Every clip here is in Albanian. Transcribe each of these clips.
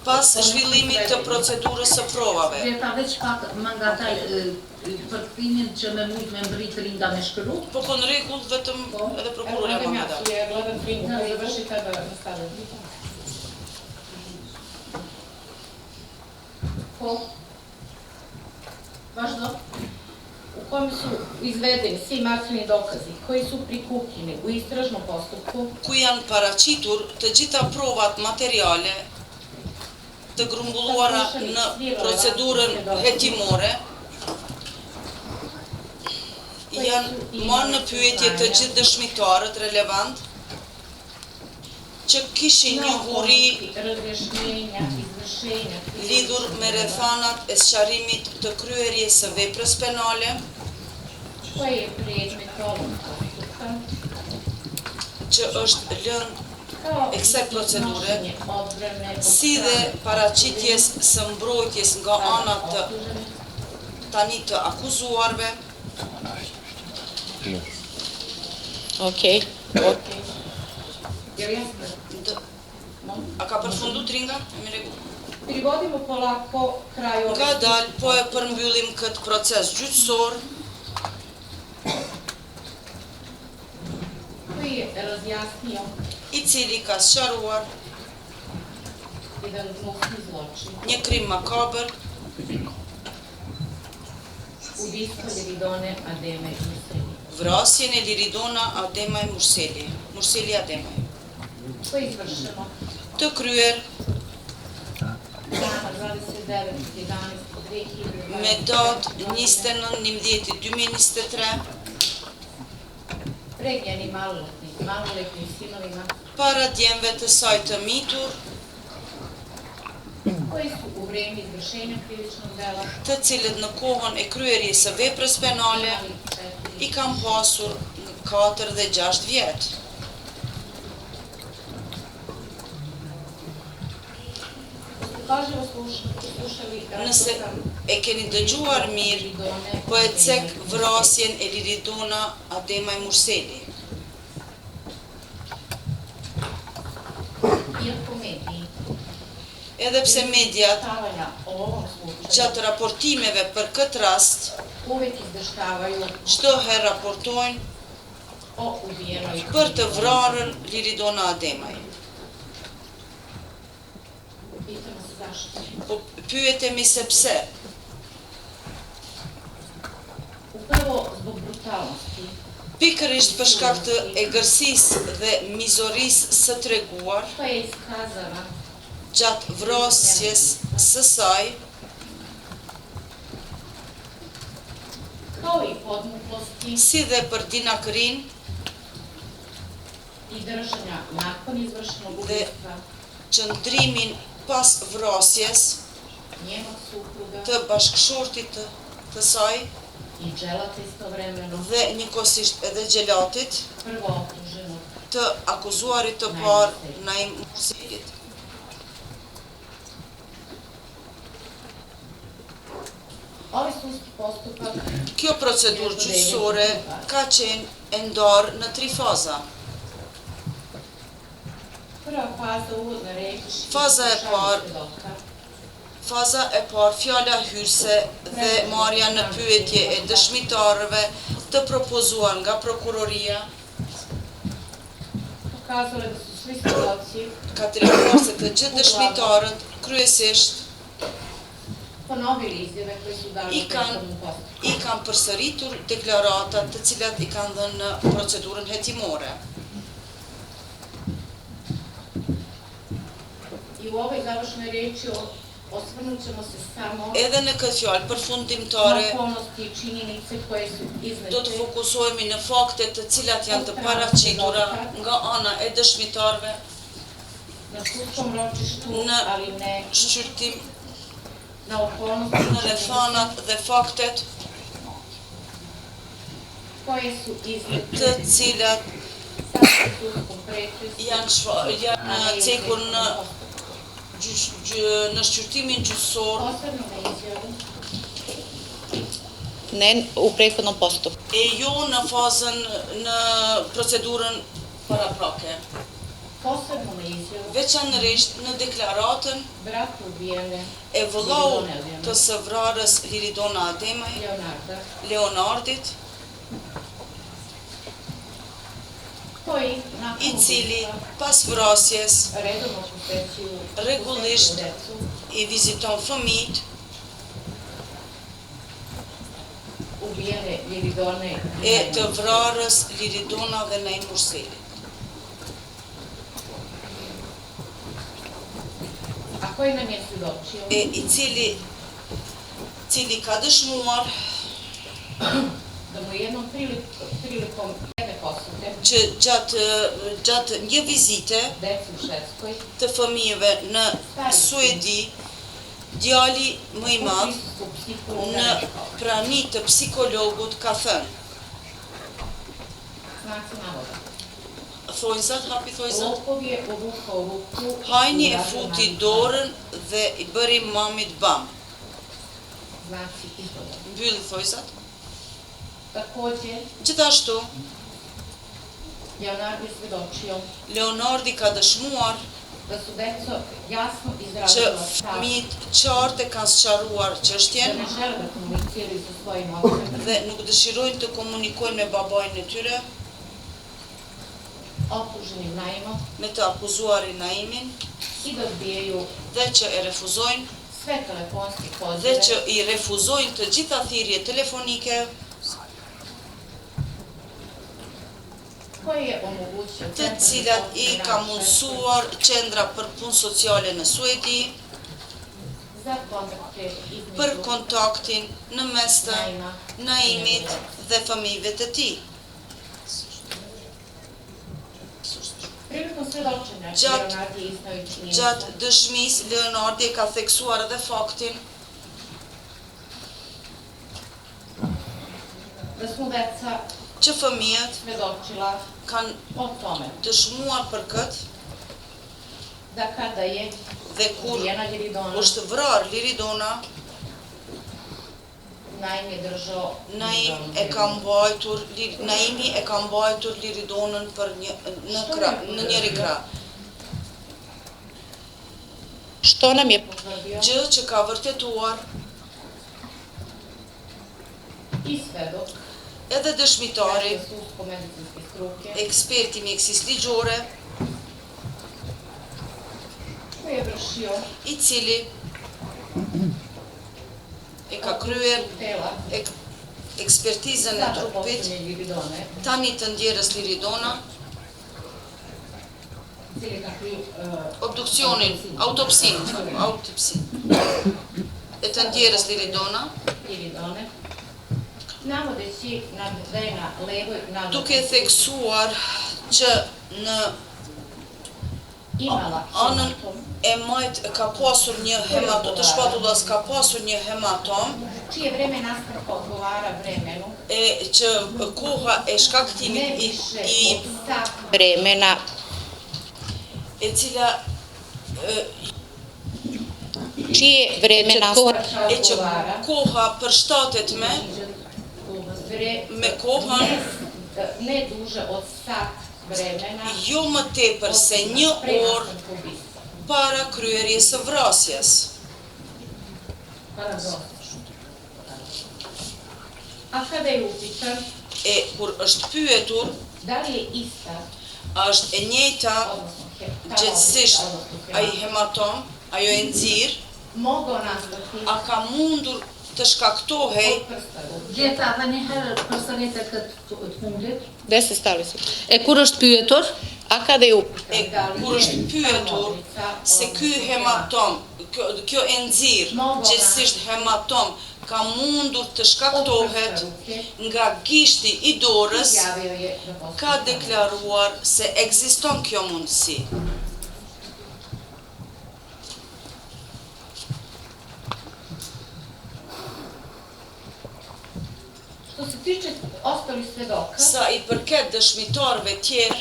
pas zhvillimit të procedurës së provave. Dhe ta veç pak më nga taj përkthimin që me mujt me mbrit Rinda me shkru. Po në rregull, vetëm edhe prokurorja më nga dalë. Po, vazhdo. U kome su izvedeni svi materijalni dokazi koji su prikupljeni u istražnom postupku, ku janë paraqitur të gjitha provat materiale të grumbulluara në procedurën hetimore, janë marrë në pyetje të gjithë dëshmitarët relevant që kishin njohuri lidhur me rrethanat e sqarimit të kryerjes së veprës penale, koji je predmet ovog postupka, që është lënë e kësaj procedure, odbrane si dhe paraqitjes së mbrojtjes nga ana të tani të akuzuarve. Okej. A ka përfundu Tringa? Privodimo polako kraju Nga dal, po e përmbyllim këtë proces gjyqësor, koji je razjasnio i cili ka sqaruar jedan gnusni zločin. një krim makabër, Ubistvo Liridone Ademe Murseli. vrasjen e Liridona Ademaj Murseli Ademaj, Koje je izvršeno të kryer dana 29.11.2020 me datë 29.11.2023 pregljeni maloletnim sinovima para djemve të saj të mitur, koji su u vreme izvršenja krivičnog dela të cilët në kohën e kryerjes së veprës penale i kam pasur 4 dhe 6 vjet. pažljivo slušali Nëse e keni dëgjuar mirë, po e cek vrasjen e Liridona Ademaj Murseli. iako mediji Edhe pse mediat izvještavanja o ovom slučaju gjatë raportimeve për këtë rast uvek izvještavaju çdo herë raportojnë o ubijenoj për të vrarën Liridona Ademaj. Pitamo se zašto. Po pyetemi se pse. Upravo zbog brutalnosti Pikërisht për shkak të egërsisë dhe mizorisë së treguar koja je iskazana gjatë vrasjes së saj, kao i podmuklosti si dhe për dinakrin i držanja nakon izvršenog ubistva qëndrimin pas vrasjes njenog supruga të bashkëshortit të saj i dželata istovremeno dhe njëkohësisht edhe gjelatit prvo optuženog të akuzuarit të parë Naim Murselit. Ovaj sudski postupak Kjo procedurë gjyqësore ka qenë e ndarë në 3 faza. prva faza uvodna reč Faza e parë fjala hyrëse dhe marrja në pyetje e dëshmitarëve të propozuar nga prokuroria, pokazale da su svi svedoci ka treguar se të gjithë dëshmitarët kryesisht ponovili izjave koje su dali u prethodnom postupku. i kanë përsëritur deklaratat të cilat i kanë dhënë në procedurën hetimore. I u ovoj završnoj reči osvrnut ćemo se samo Edhe në këtë fjalë na përfundimtare okolnosti i činjenice koje su do të iznete fokusohemi në fakte të cilat janë të paraqitura nga ana e dëshmitarëve na sudskom ročištu, në ali ne shqyrtim, na okolnosti në rrethanat dhe faktet koje su iznete të cilat sa sudskom pretresu janë cekur në shqyrtimin gjyqësor posebno na izjavu Ne u prethodnom postupku. e jo në fazën në procedurën paraprake. Posebno na izjavu veçanërisht në deklaratën brata ubijene e vëllau të së vrarës Liridona Ademaj, Leonardit, koji i nakon cili ubistva pas vrasjes redovno posećuju rregullisht decu i viziton fëmijët ubijene Liridone e të vrarës Liridona dhe Naim Murselit. a koji nam je svjedočio E i cili ka dëshmuar da mu jednom prilikom jedne posete që gjatë një vizite deci u Švedskoj të fëmijëve në Suedi, djali më i u madh prisustvu psihologa në rekao, prani të psikologut ka thënë, znaci navoda, thonjzat, hapi thonjzat, lopov je povukao ruku hajni i e uradio futi na dorën dhe i bëri mamit bam. znaci izvoda. Mbylli thonjzat. Takođe, Gjithashtu, Leonardo je svjedočio Leonardi ka dëshmuar da su deco jasno që izrazila stav fëmijët qartë e kanë sqaruar da çështjen ne žele da komuniciraju sa svojim ocem, dhe nuk dëshirojnë të komunikojnë me babajnë e tyre, optuženim Naimom me të akuzuarin Naimin, i da odbijaju dhe që e refuzojnë, sve telefonske dhe pozive që i refuzojnë të gjitha thirrje telefonike koje je omogućio të cilat i ka mundësuar Qendra për Punë Sociale në Suedi za kontakte për između kontaktin në mes të Naima Naimit dhe fëmijëve të tij. Prilikom svedočenja Gjatë- Leonardo je iznao i činjenicu Gjatë dëshmisë, Leonardi ka theksuar edhe faktin da smo deca që fëmijët svedočila kanë o tome dëshmuar për këtë da kada je dhe kur ubijena Liridona, është vrarë Liridona, Naim je držao Naimi e ka mbajtur Liridonën për në njëri krah. Što nam je potvrdio Gjë që ka vërtetuar i svedok edhe dëshmitari, sudsko-medicinske struke, eksperti mjekësis ligjore, koji je vršio i cili e ka kryer tela ekspertizën e sada trupit posljednje Liridone, tani të ndjerës Liridona, ili kakvi autopsin e të ndjerës Liridona, Liridone, navodeći da je na levoj duke theksuar që në imala anën e majt ka pasur një hematom, të shpatullas ka pasur një hematom, čije vreme nastanka odgovara vremenu, e që koha e ne shkaktimit više i od sat vremena, e cila čije vreme nastanka e që odgovara koha përshtatet me kohën ne duže od sat vremena jo më tepër se një pre orë nastanka ubistva. para kryerjes së vrasjes. A kada je upitan E kur është pyetur, da li je ista, është e njëjta odnosno gjithësisht ai hematom, ajo e nxirr, mogao nastati a ka mundur të shkaktohej od prsta ruke, Gjeta dhe njëherë përsëritet këtë të fundit. Dhe se stali si. E kur është pyetur, a ka dhe u. e kur është pyetur se ky hematom, kjo e nxirr, gjithësisht hematom ka mundur të shkaktohet nga gishti i dorës, izjavio je da ka postoji deklaruar se ekziston kjo mundësi. Što se tiče ostalih svedoka, Sa i përket dëshmitarëve tjerë,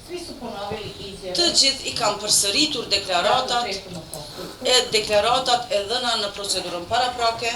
svi su ponovili të izjave gjithë i kanë përsëritur u deklaratat prethodnom postupku, e dhëna në procedurën paraprake,